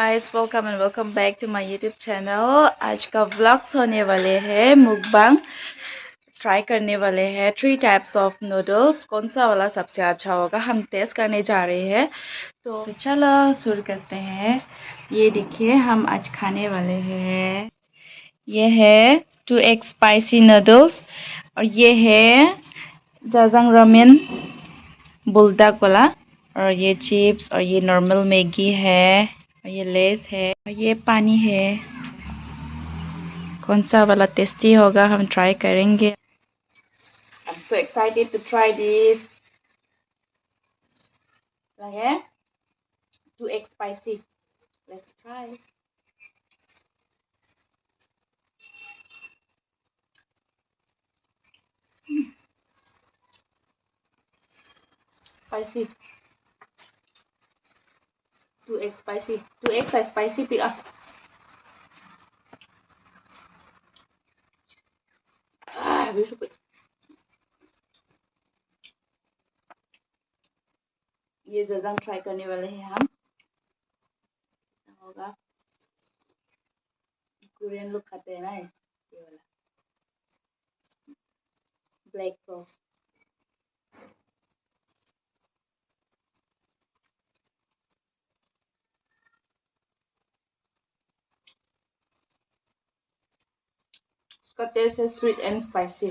guys, welcome and welcome back to my YouTube channel। आज का vlogs होने वाले हैं मुकबांग ट्राई करने वाले हैं 3 टाइप्स ऑफ नूडल्स। कौन सा वाला सबसे अच्छा होगा हम टेस्ट करने जा रहे हैं। तो चलो शुरू करते हैं। ये देखिए हम आज खाने वाले हैं। ये है 2 एग स्पाइसी नूडल्स और ये है जजांग रामेन बुलडॉग वाला, और ये चिप्स और ये नॉर्मल मैगी है और ये लेस है और ये पानी है। कौन सा वाला टेस्टी होगा हम ट्राई करेंगे। I'm so excited to try this. Okay, 2 egg spicy. Let's try. Spicy. 2 egg spicy. 2 eggs are spicy pick up. Beautiful. ये जजांग ट्राई करने वाले हैं हम। होगा कोरियन लोग खाते हैं ना ये वाला ब्लैक सॉस। इसका टेस्ट है स्वीट एंड स्पाइसी।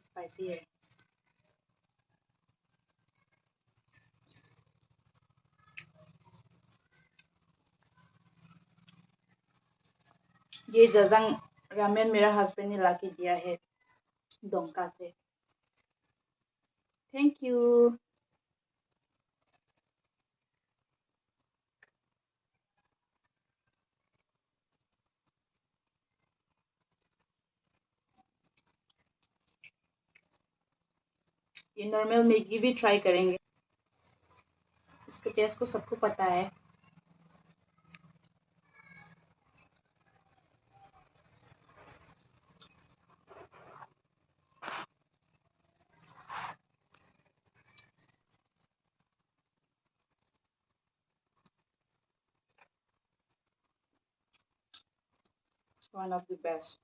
स्पाइसी है। ये जजांग रामेन मेरा हस्बैंड ने ला के दिया है डोंका से। Thank you. ये नॉर्मल मैगी भी ट्राई करेंगे। इसके टेस्ट को सबको पता है। One of the best.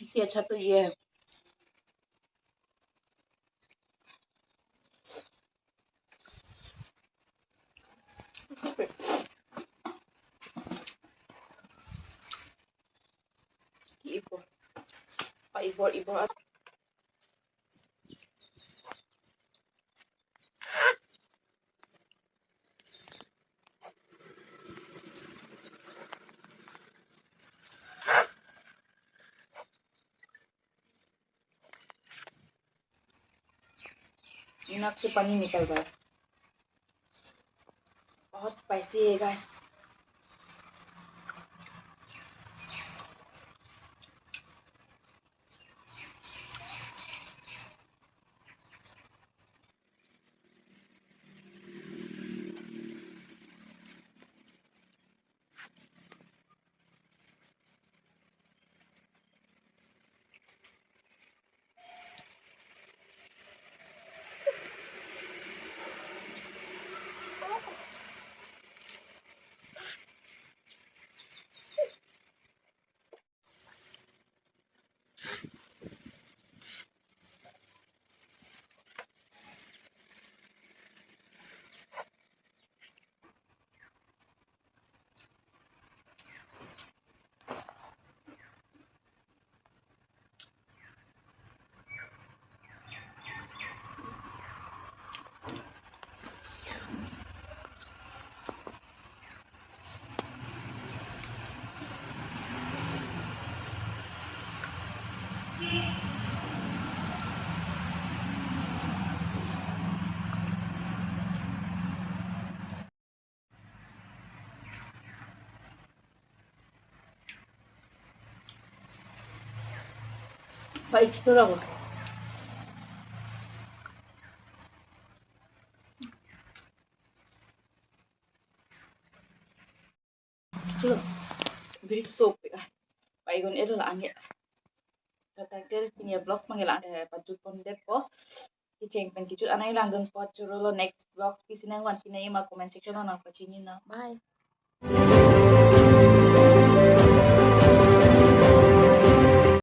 इससे अच्छा तो ये है। Ibor. Ibor. नाक से पानी निकल रहा है। बहुत स्पाइसी है guys. 맛있더라고. 지금 빅소 Paigon itu lah angin. Kata punya vlog manggil paju kondet po. Kiceng pen kicut anai langgeng po curolo next vlog pisinang wan kinai ma comment section nang pacinin na. Bye.